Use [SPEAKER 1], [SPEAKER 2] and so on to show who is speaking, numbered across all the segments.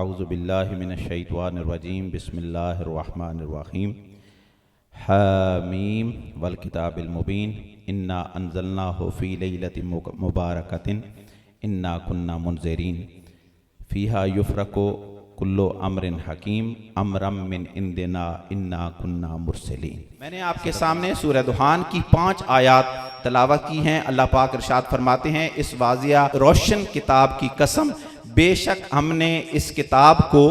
[SPEAKER 1] अऊज़ु बिल्लाहि मिनश्शैतानिर्रजीम बिस्मिल्लाहिर्रहमानिर्रहीम हामीम वल किताबिल मुबीन इन्ना अंज़लनाहु फ़ी लैलतिन मुबारकतिन इन्ना कुन्ना मुनज़िरीन फ़ीहा युफ़रक़ु कुल्लु अम्रिन हकीम अम्रम मिन इंदिना इन्ना कुन्ना मुरसलीन। मैंने आपके सामने सूरह दुहान की 5 आयात तलावत की हैं। अल्लाह पाक इरशाद फरमाते हैं, इस वाजिया रोशन किताब की कसम, बेशक हमने इस किताब को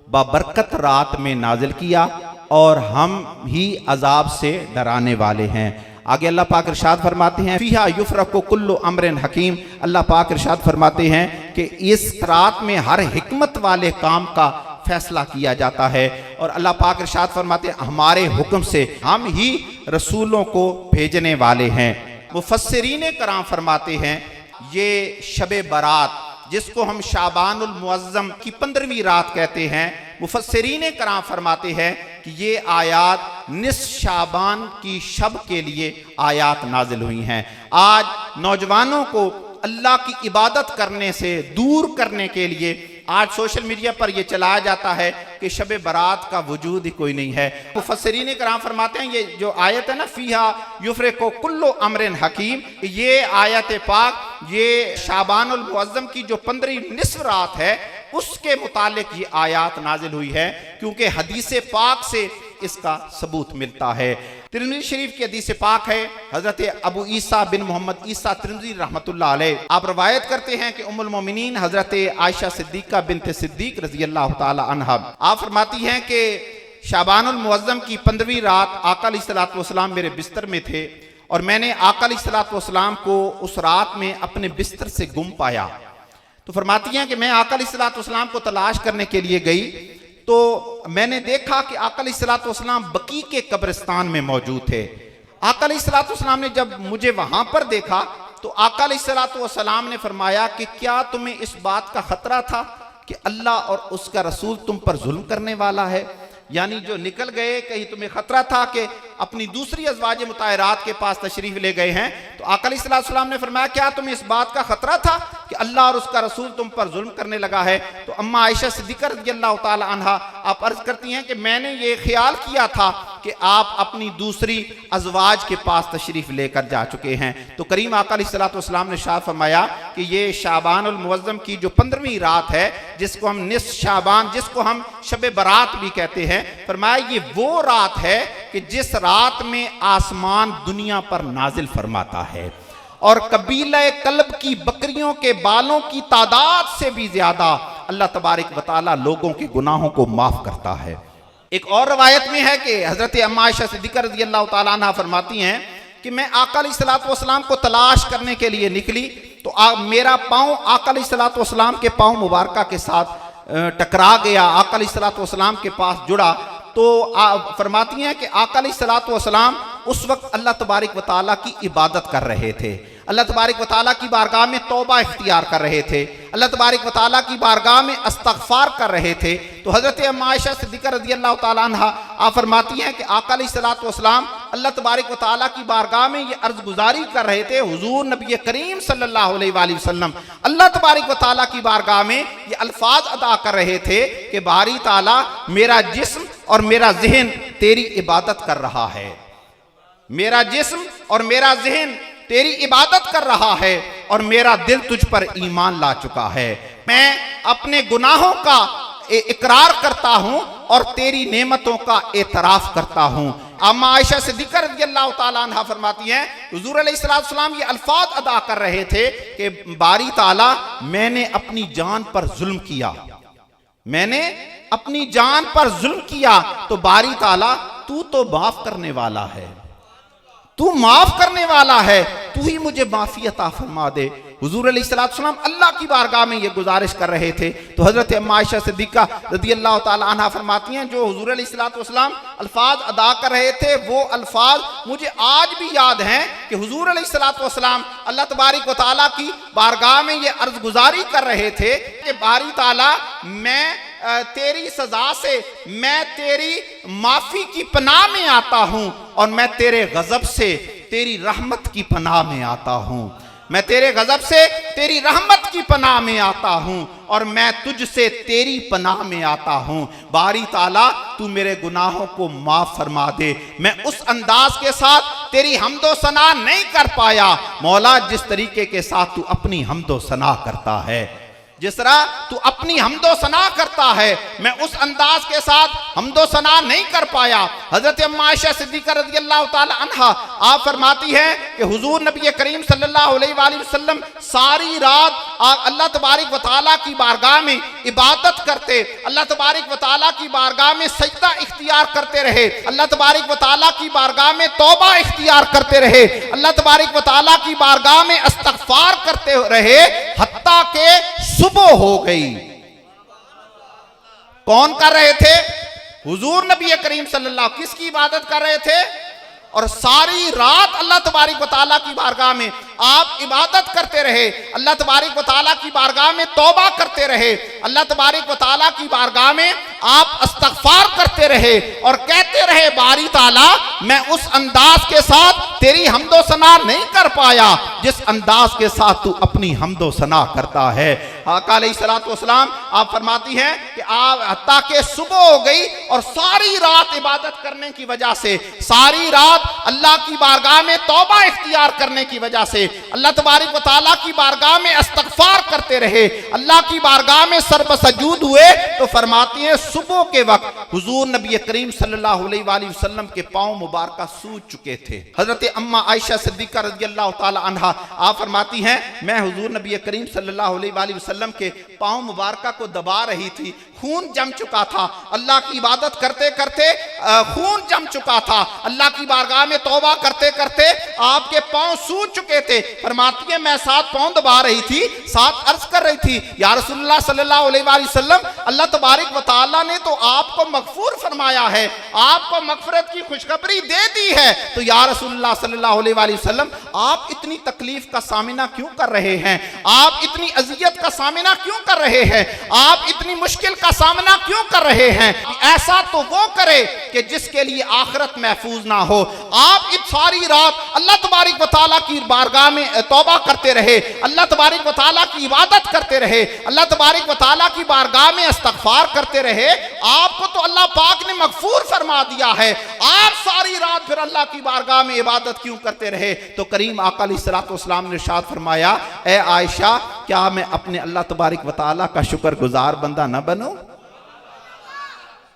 [SPEAKER 1] बाबरकत रात में नाजिल किया और हम ही अजाब से डराने वाले हैं। आगे अल्लाह पाक इरशाद फरमाते हैं, फीहा युफ़रक़ु कुल्लु अम्रिन हकीम। अल्लाह पाक इरशाद फरमाते हैं कि इस रात में हर हिकमत वाले काम का फैसला किया जाता है। और अल्लाह पाक इरशाद फरमाते हैं, हमारे हुक्म से हम ही रसूलों को भेजने वाले हैं। मुफस्सिरीन कराम फरमाते हैं, ये शब बारात जिसको हम शाबानुल मुअज़्ज़म की 15वीं रात कहते हैं, मुफस्सिरीन कराम फरमाते हैं कि ये आयात निस्फ़ शाबान की शब के लिए आयात नाजिल हुई हैं। आज नौजवानों को अल्लाह की इबादत करने से दूर करने के लिए आज सोशल मीडिया पर यह चलाया जाता है कि शब बारात का वजूद ही कोई नहीं है। मुफस्सिरीन कराम फरमाते हैं, ये जो आयत है ना, फीहा युफ़रक़ु कुल्लु अम्रिन हकीम, ये आयत पाक ये शाबानुल मुअज़्ज़म की जो 15वीं निस्फ़ रात है उसके मुतालिक ये आयात नाजिल हुई है, क्योंकि हदीस पाक से इसका सबूत मिलता है। तिरमिज़ी शरीफ की हदीस पाक है, हज़रत अबू ईसा बिन मोहम्मद ईसा तिरमिज़ी रहमतुल्लाह अलैह आप रवायत करते हैं कि उम्मुल मोमिनीन हज़रत आयशा सिद्दीक़ा बिन्त सिद्दीक़ रज़ी अल्लाह ताला अन्हा आप फरमाती हैं कि शाबानुल मुअज़्ज़म की 15वीं रात आका अलैहिस्सलातु वस्सलाम मेरे बिस्तर में थे और मैंने आका अलैहिस्सलातु वस्सलाम को उस रात में अपने बिस्तर से गुम पाया। तो फरमाती हैं कि मैं आका अलैहिस्सलातु वस्सलाम को तलाश करने के लिए गई तो मैंने देखा कि आका अलैहिस्सलातु वस्सलाम बकी के कब्रिस्तान में मौजूद थे। आका अलैहिस्सलातु वस्सलाम ने जब मुझे वहां पर देखा तो आका अलैहिस्सलातु वस्सलाम ने फरमाया कि क्या तुम्हें इस बात का खतरा था कि अल्लाह और उसका रसूल तुम पर जुल्म करने वाला है, यानी जो निकल गए कहीं तुम्हें खतरा था कि अपनी दूसरी अज़वाज मुताहरात के पास तशरीफ ले गए हैं। तो आका अलैहिस्सलातु वस्सलाम ने फरमाया, क्या तुम्हें इस बात का खतरा था कि अल्लाह और उसका रसूल तुम पर जुल्म करने लगा है? तो अम्मा आयशा सिद्दीक़ा रज़ियल्लाहु ताला अन्हा आप अर्ज करती हैं कि मैंने ये ख्याल किया था कि आप अपनी दूसरी अज़वाज के पास तशरीफ लेकर जा चुके हैं। तो करीम आका अलैहिस्सलातु वस्सलाम ने शाह फरमाया कि ये शाबानुल मुअज़्ज़म की जो 15वीं रात है, जिसको हम निस्फ़ शाबान, जिसको हम शब बारात भी कहते हैं, फरमाया ये वो रात है कि जिस रात में आसमान दुनिया पर नाजिल फरमाता है और कबीला कल्ब की बकरियों के बालों की तादाद से भी ज्यादा अल्लाह तबारक व तआला लोगों के गुनाहों को माफ करता है। एक और रवायत में है कि हजरत अम्मा आयशा सिद्दीक़ा रज़ियल्लाहु ताला अन्हा फरमाती हैं कि मैं आका अलैहिस्सलातु वस्सलाम को तलाश करने के लिए निकली तो मेरा पाँव आका अलैहिस्सलातु वस्सलाम के पाँव मुबारका के साथ टकरा गया, आका अलैहिस्सलातु वस्सलाम के पास जुड़ा। तो फरमाती हैं कि आका अलैहिस्सलातु वस्सलाम उस वक्त अल्लाह तबारक व तआला की इबादत कर रहे थे, अल्लाह तबारक व तआला की बारगाह में तौबा इख्तियार कर रहे थे, अल्लाह तबारक व तआला की बारगाह में इस्तग़फ़ार कर रहे थे। तो हज़रत अम्मा आयशा सिद्दीक़ा रज़ियल्लाहु ताला अन्हा आप फरमाती हैं कि आका अलैहिस्सलातु वस्सलाम अल्लाह तबारक व तआला की बारगाह में ये अर्ज़ गुजारी कर रहे थे, हुज़ूर नबी करीम सल्लल्लाहु अलैहि वसल्लम अल्लाह तबारक व तआला की बारगाह में ये अल्फाज अदा कर रहे थे कि बारी ताला मेरा जिस्म और मेरा ज़हन तेरी इबादत कर रहा है, मेरा जिस्म और मेरा ज़हन तेरी इबादत कर रहा है और मेरा दिल तुझ पर ईमान ला चुका है। मैं अपने गुनाहों का इकरार करता हूं और तेरी नेमतों का एतराफ करता हूं। अम्मा आयशा सिद्दीक़ा रज़ियल्लाहु ताला अन्हा फरमाती हैं, हुज़ूर अलैहिस्सलातु वस्सलाम ये अल्फाज अदा कर रहे थे कि बारी ताला मैंने अपनी जान पर जुल्म किया, मैंने अपनी जान पर जुल्म किया, तो बारी ताला तू तो माफ करने वाला है, तू माफ करने वाला है, तू ही मुझे माफी अता फरमा दे। हुजूर अलैहिस्सलातु वस्सलाम अल्लाह की बारगाह में ये गुजारिश कर रहे थे। तो हज़रत अम्मा आयशा सिद्दीक़ा रज़ियल्लाहु ताला अन्हा फरमाती हैं, जो हुजूर अलैहिस्सलातु वस्सलाम अल्फाज अदा कर रहे थे वो अल्फाज मुझे आज भी याद हैं कि हुजूर अलैहिस्सलातु वस्सलाम अल्लाह तबारक व तआला की बारगाह में ये अर्ज गुजारी कर रहे थे कि बारी ताला मैं तेरी सजा से, मैं तेरी माफी की पनाह में आता हूं और मैं तेरे गजब से, तेरी रहमत की पनाह में आता हूं।
[SPEAKER 2] मैं तेरे गजब से तेरी रहमत की पनाह में आता हूँ और मैं तुझसे तेरी पनाह में आता हूँ। बारी ताला तू मेरे गुनाहों को माफ फरमा दे। मैं उस अंदाज के साथ तेरी हमदो सना नहीं कर पाया मौला जिस तरीके के साथ तू अपनी हमदो सना करता है। जिस तरह तू अपनी हमदो सना करता है मैं उस अंदाज के साथ हमदो सना नहीं कर पाया। हजरत अम्मा आयशा सिद्दीक़ा रज़ियल्लाहु ताला अन्हा आप फरमाती हैं कि हुजूर नबी करीम सल्लल्लाहु अलैहि वसल्लम सारी रात अल्लाह तबारक व तआला की बारगाह में इबादत करते, अल्लाह तबारक व तआला की बारगाह में सजदा इख्तियार करते रहे, अल्लाह तबारक व तआला की बारगाह में तौबा इख्तियार करते रहे, अल्लाह तबारक व तआला की बारगाह में इस्तग़फ़ार करते रहे हत्ता के सुबह हो गई। कौन कर रहे थे? हुजूर नबी करीम सल्लल्लाहु किसकी इबादत कर रहे थे? और सारी रात अल्लाह तबारक व तआला की बारगाह में आप इबादत करते रहे, अल्लाह तबारक व तआला की बारगाह में तौबा करते रहे, अल्लाह तबारक व तआला की बारगाह में आप इस्तग़फ़ार करते रहे और कहते रहे बारी ताला मैं उस अंदाज के साथ तेरी हमदो सना नहीं कर पाया जिस अंदाज के साथ तू अपनी हमदो सना करता है। आका अलैहिस्सलातु वस्सलाम आप फरमाती हैं कि आप हत्ता के सुबह हो गई और सारी रात इबादत करने की वजह से, सारी रात अल्लाह की बारगाह में तौबा इख्तियार करने की वजह से, अल्लाह तबारक व तआला की बारगाह में इस्तग़फ़ार करते रहे, अल्लाह की बारगाह में सरबसजूद हुए तो फरमाती हैं सुबह के वक्त हुजूर नबी करीम सल्लल्लाहु अलैहि वसल्लम के पांव मुबारक सूज चुके थे। हजरत अम्मा आयशा सिद्दीक़ा रज़ियल्लाहु ताला अन्हा आप फरमाती हैं मैं हुजूर नबी करीम सल्लल्लाहु अलैहि वसल्लम के पांव मुबारक को दबा रही थी, खून जम चुका था, अल्लाह की इबादत करते करते खून जम चुका था, अल्लाह की बारगाह में तौबा करते करते आपके पांव सूज चुके थे। फरमाती है मैं साथ पांव दबा रही थी, साथ अर्ज कर रही थी या रसूलुल्लाह सल्लल्लाहु अलैहि वसल्लम अल्लाह तबारक व तआला ने तो आपको मगफूर फरमाया है, आपको मगफरत की खुशखबरी दे दी है, तो या रसूलुल्लाह सल्लल्लाहु अलैहि वसल्लम आप इतनी तकलीफ का सामना क्यों कर रहे हैं, आप इतनी अजियत का सामना क्यों कर रहे हैं, आप इतनी मुश्किल का सामना क्यों कर रहे हैं? ऐसा तो वो करे कि जिसके लिए आखिरत महफूज ना हो। आप इस सारी रात अल्लाह तबारक व तआला की बारगाह में तौबा करते रहे, अल्लाह तबारक व तआला की इबादत करते रहे, अल्लाह तबारक व तआला की बारगाह में इस्तग़फ़ार करते रहे, आपको तो अल्लाह पाक ने मगफूर फरमा दिया है, आप सारी रात फिर अल्लाह की बारगाह में इबादत क्यों करते रहे? तो करीम आका अलैहिस्सलातु वस्सलाम ने इरशाद फरमाया ए आयशा क्या मैं अपने अल्लाह तबारक व तआला का शुक्रगुजार बंदा न बनूं?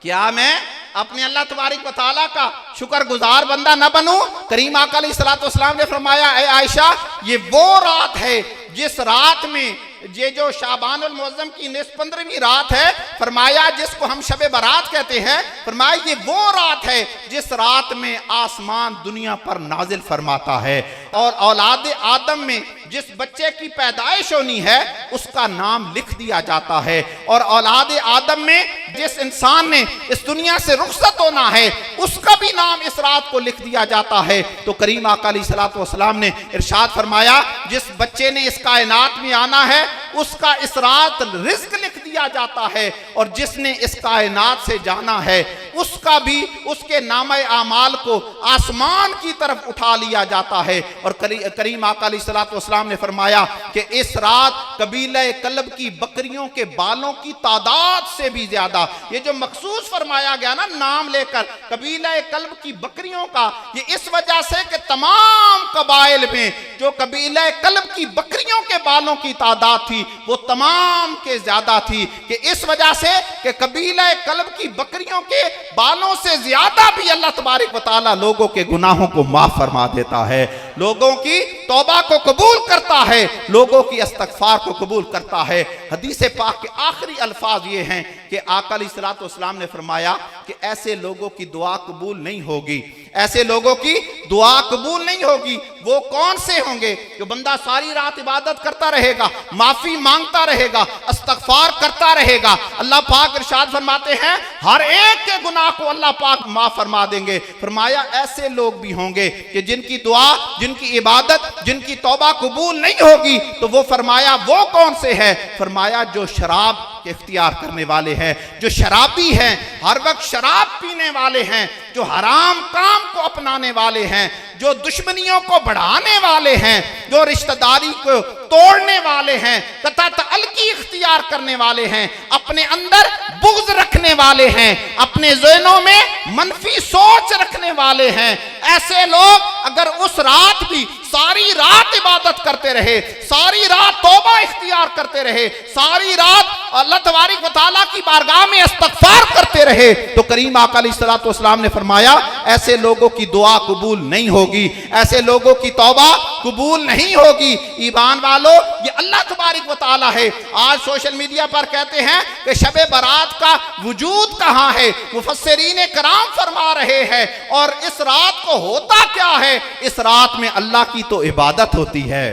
[SPEAKER 2] क्या मैं अपने अल्लाह तबारक व तआला का शुक्रगुजार बंदा न बनूं? करीम आका अलैहिस्सलातु वस्सलाम ने फरमाया ए आयशा ये वो रात है जिस रात में ये जो शाबानुल मुअज़्ज़म की 15वीं रात है, फरमाया जिसको हम शबे बारात कहते हैं, फरमाया ये वो रात है जिस रात में आसमान दुनिया पर नाजिल फरमाता है और औलाद आदम में जिस बच्चे की पैदाइश होनी है उसका नाम लिख दिया जाता है और औलाद आदम में जिस इंसान ने इस दुनिया से रुखसत होना है उसका भी नाम इस रात को लिख दिया जाता है। तो करीम आका अलैहिस्सलातु वस्सलाम ने इरशाद फरमाया जिस बच्चे ने इस कायनात में आना है उसका इस रात रिज़्क लिख दिया जाता है और जिसने इस कायनात से जाना है उसका भी उसके नामे आमाल को आसमान की तरफ उठा लिया जाता है। और करीम आका अलैहिस्सलातु वस्सलाम ने फरमाया कि इस रात कबीले कल्ब की बकरियों के बालों की तादाद से भी ज्यादा, ये जो मखसूस फरमाया गया ना नाम लेकर कबीले कल्ब की बकरियों का, ये इस वजह से कि तमाम कबाइल में जो कबीले कल्ब की बकरियों के बालों की तादाद थी वो तमाम के ज्यादा थी, कि इस वजह से कि कबीले कल्ब की बकरियों के बालों से ज्यादा भी अल्लाह तबारक व तआला लोगों के गुनाहों को माफ फरमा देता है, लोगों की तौबा को कबूल करता है, लोगों की इस्तग़फ़ार को कबूल करता है। हदीस पाक के आखिरी अल्फाज ये हैं कि आका अलैहिस्सलातु वस्सलाम ने फरमाया कि ऐसे लोगों की दुआ कबूल नहीं होगी, ऐसे लोगों की दुआ कबूल नहीं होगी। वो कौन से होंगे? जो बंदा सारी रात इबादत करता रहेगा, माफी मांगता रहेगा, इस्तग़फ़ार करता रहेगा। अल्लाह पाक इरशाद फरमाते हैं हर एक के गुनाह को अल्लाह पाक माफ फरमा देंगे। फरमाया ऐसे लोग भी होंगे कि जिनकी दुआ, जिनकी इबादत, जिनकी तौबा कबूल नहीं होगी। तो वो फरमाया वो कौन से है? फरमाया जो शराब के इख्तियार करने वाले हैं, जो शराबी हैं, हर वक्त शराब पीने वाले हैं, जो हराम काम को अपनाने वाले हैं, जो दुश्मनियों को बढ़ाने वाले हैं, जो रिश्तेदारी को तोड़ने वाले हैं तथा तअल्की इख्तियार करने वाले हैं, अपने अंदर बुग़्ज़ रखने वाले हैं, अपने ज़हनों में मनफी सोच रखने वाले हैं, ऐसे लोग अगर उस रात भी सारी रात इबादत करते रहे, सारी रात तौबा इख्तियार करते रहे, सारी रात अल्लाह तबारक व तआला की बारगाह में इस्तग़फ़ार करते रहे, तो करीम आका अलैहिस्सलातु वस्सलाम ने फरमाया ऐसे लोगों की दुआ कबूल नहीं होगी, ऐसे लोगों की तौबा कबूल नहीं होगी। ईमान वालों, ये अल्लाह तबारक व तआला है। आज सोशल मीडिया पर कहते हैं कि शब बारात का वजूद कहाँ है, मुफस्सिरीन कराम फरमा रहे हैं, और इस रात को होता क्या है, इस रात में अल्लाह की तो इबादत होती है।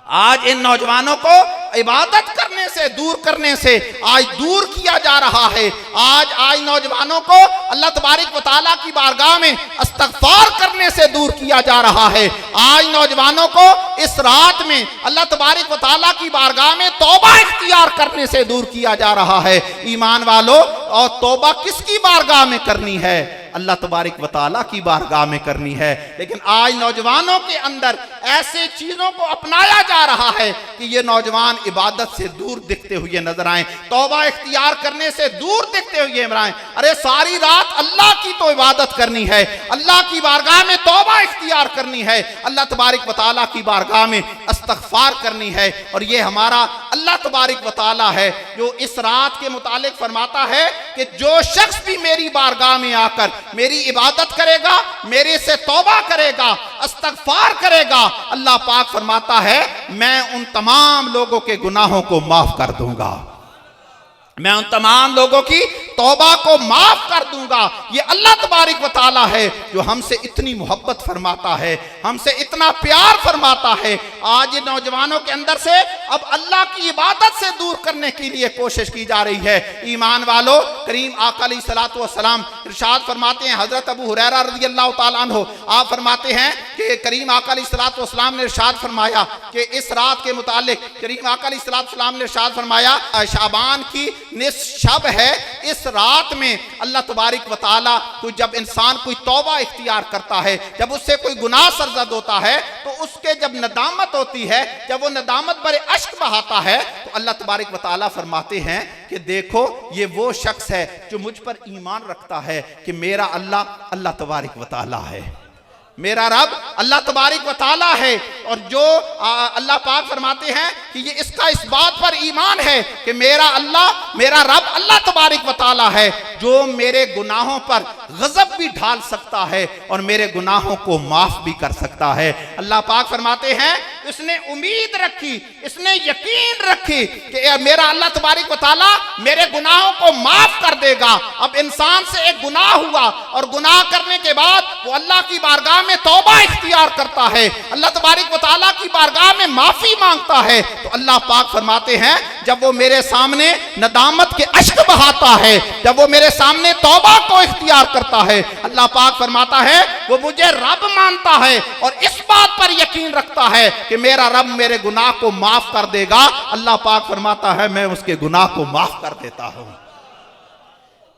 [SPEAKER 2] आज इन नौजवानों को इबादत करने से दूर करने से आज दूर किया जा रहा है। आज नौजवानों को अल्लाह तबारक व तआला की बारगाह में इस्तग़फ़ार करने से दूर किया जा रहा है। आज नौजवानों को इस रात में अल्लाह तबारक व तआला की बारगाह में तौबा इख्तियार करने से दूर किया जा रहा है। ईमान वालों, और तौबा किसकी बारगाह में करनी है? अल्लाह तबारक व तआला की बारगाह में करनी है। लेकिन आज नौजवानों के अंदर ऐसे चीज़ों को अपनाया जा रहा है कि ये नौजवान इबादत से दूर दिखते हुए नजर आए, तौबा इख्तियार करने से दूर दिखते हुए नजर आए। अरे सारी रात अल्लाह की तो इबादत करनी है, अल्लाह की बारगाह में तौबा इख्तियार करनी है, अल्लाह तबारक व तआला की बारगाह में इस्तग़फ़ार करनी है। और ये हमारा अल्लाह तबारक व तआला है जो इस रात के मुतालिक फरमाता है कि जो शख्स भी मेरी बारगाह में आकर मेरी इबादत करेगा, मेरे से तौबा करेगा, इस्तग़फ़ार करेगा, अल्लाह पाक फरमाता है मैं उन तमाम लोगों के गुनाहों को माफ कर दूंगा, मैं उन तमाम लोगों की तौबा को माफ कर दूंगा। ये अल्लाह तबारक व तआला है जो हमसे इतनी मोहब्बत फरमाता है, हमसे इतना प्यार फरमाता है। आज ये नौजवानों के अंदर से अब अल्लाह की इबादत से दूर करने के लिए कोशिश की जा रही है। ईमान वालों, करीम आका अलैहिस्सलातु वस्सलाम इरशाद फरमाते हैं, हजरत अबू हुरैरा रज़ियल्लाहु ताला अन्हु आप फरमाते हैं कि करीम आका अलैहिस्सलातु वस्सलाम ने इरशाद फरमाया कि इस रात के मुतालिक करीम आका अलैहिस्सलातु वस्सलाम ने इरशाद फरमाया शाबान की निस शब है, इस रात में अल्लाह तबारक व तआला को जब इंसान कोई तौबा इख्तियार करता है, जब उससे कोई गुनाह सरजद होता है, तो उसके जब नदामत होती है, जब वो नदामत भरे अश्क बहाता है, तो अल्लाह तबारक व तआला फरमाते हैं कि देखो ये वो शख्स है जो मुझ पर ईमान रखता है कि मेरा अल्लाह अल्लाह तबारक व तआला है, मेरा रब अल्लाह तबारक व तआला है। और जो अल्लाह पाक फरमाते हैं कि ये इसका इस बात पर ईमान है कि मेरा अल्लाह, मेरा रब अल्लाह तबारक व तआला है जो मेरे गुनाहों पर गजब भी ढाल सकता है और मेरे गुनाहों को माफ भी कर सकता है। अल्लाह पाक फरमाते हैं इसने उम्मीद रखी, इसने यकीन रखी कि मेरा अल्लाह तबारक व तआला मेरे गुनाहों को माफ कर देगा। अब इंसान से एक गुनाह हुआ और गुनाह करने के बाद वो अल्लाह की बारगाह में तौबा इख्तियार करता है, अल्लाह तबारक व तआला की बारगाह में माफी मांगता है, तो अल्लाह पाक फरमाते हैं जब वो मेरे सामने नदामत के अश्क बहाता है, जब वो मेरे सामने तौबा को इख्तियार करता है, अल्लाह पाक फरमाता है वो मुझे रब मानता है और इस बात पर यकीन रखता है कि मेरा रब मेरे गुनाह को माफ कर देगा। अल्लाह पाक फरमाता है मैं उसके गुनाह को माफ कर देता हूं।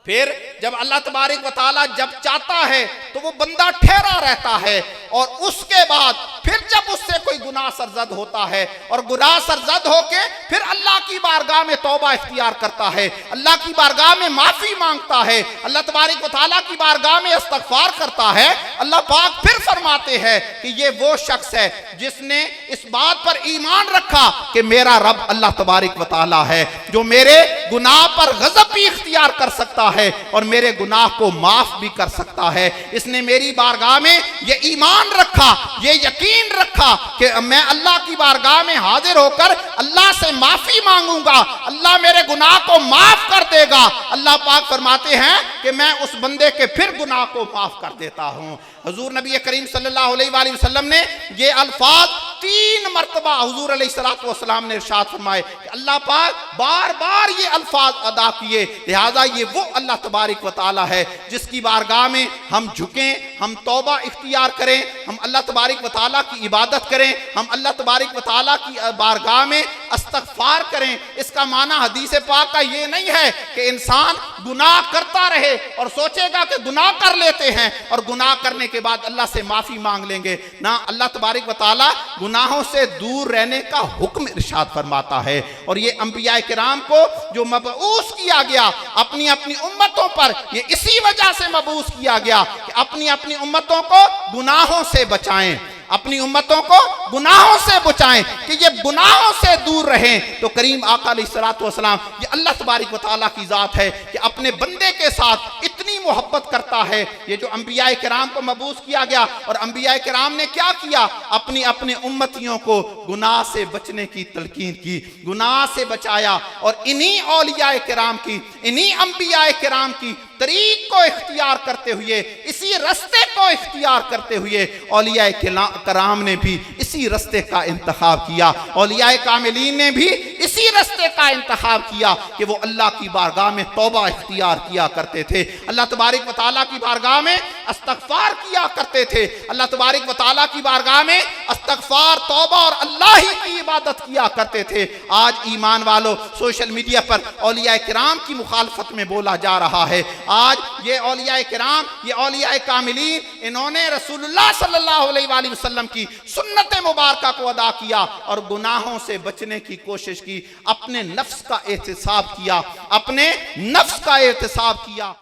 [SPEAKER 2] फिर जब अल्लाह तबारक व तआला जब चाहता है तो वो बंदा ठहरा रहता है, और उसके बाद फिर जब उससे कोई गुनाह सरजद होता है और गुनाह सरजद होके फिर अल्लाह की बारगाह में तौबा इख्तियार करता है, अल्लाह की बारगाह में माफी मांगता है, अल्लाह तबारक व तआला की बारगाह में इस्तग़फ़ार करता है, अल्लाह पाक फिर फरमाते हैं कि ये वो शख्स है जिसने इस बात पर ईमान रखा कि मेरा रब अल्लाह तबारक व तआला है जो मेरे गुनाह पर गजब भी इख्तियार कर सकता है और मेरे गुनाह को माफ भी कर सकता है। इसने मेरी बारगाह में ये ईमान रखा, ये यकीन रखा कि मैं अल्लाह की बारगाह में हाजिर होकर अल्लाह से माफी मांगूंगा, अल्लाह मेरे गुनाह को माफ कर देगा, अल्लाह पाक फरमाते हैं कि मैं उस बंदे के फिर गुनाह को माफ कर देता हूं। हुजूर नबी करीम सल्लल्लाहु अलैहि वसल्लम ने ये अल्फाज 3 मरतबा हुजूर अलैहिस्सलातु वस्सलाम ने इरशाद फरमाए कि अल्लाह पाक बार बार ये अल्फाज अदा किए, लिहाजा ये वो अल्लाह तबारक व तआला है जिसकी बारगाह में हम झुकें, हम तौबा इख्तियार करें, हम अल्लाह तबारक व तआला की इबादत करें, हम अल्लाह तबारक व तआला की बारगाह में इस्तग़फ़ार करें। इसका माना हदीस पाक का ये नहीं है कि इंसान गुनाह करता रहे और सोचेगा कि गुनाह कर लेते हैं और गुनाह करने के बाद अल्लाह से माफ़ी मांग लेंगे। ना, अल्लाह तबारक व तआला गुनाहों से दूर रहने का हुक्म इरशाद फरमाता है। और ये अंबिया किराम को जो मबऊस किया गया अपनी अपनी उम्मतों पर, ये इसी वजह से मबऊस किया गया कि अपनी अपनी उम्मतों को गुनाहों से बचाएं, अपनी उम्मतों को गुनाहों से बचाएं कि ये गुनाहों से दूर रहें। तो करीम आका अलैहिस्सलातु वस्सलाम, ये अल्लाह तबारक व तआला की ज़ात है कि अपने बंदे के साथ इतनी मोहब्बत करता है। ये जो अंबिया किराम को मबूस किया गया और अंबिया किराम ने क्या किया, अपनी अपने उम्मतियों को गुनाह से बचने की तलकीन की, गुनाह से बचाया। और इन्हीं औलिया किराम की, इन्हीं अंबिया किराम की तरीक को इख्तियार करते हुए, इसी रास्ते को इख्तियार करते हुए औलिया कराम ने भी इसी रास्ते का इंतखाब किया। औलिया कामिलीन ने भी इसी रास्ते का इंतखाब किया कि वो अल्लाह की बारगाह में तौबा इख्तियार किया करते थे, अल्लाह तबारक व तआला की बारगाह में इस्तग़फ़ार किया करते थे, अल्लाह तबारक व तआला की बारगाह में इस्तग़फ़ार, तौबा और अल्लाह ही की इबादत किया करते थे। आज ईमान वालों, सोशल मीडिया पर औलिया किराम की मुखालफत में बोला जा रहा है। आज ये औलिया किराम, ये औलिया कामिलीन, इन्होंने रसूलुल्लाह सल्लल्लाहु अलैहि वसल्लम की सुन्नत मुबारका को अदा किया और गुनाहों से बचने की कोशिश की, अपने नफ्स का एहतिसाब किया, अपने नफ्स का एहतिसाब किया।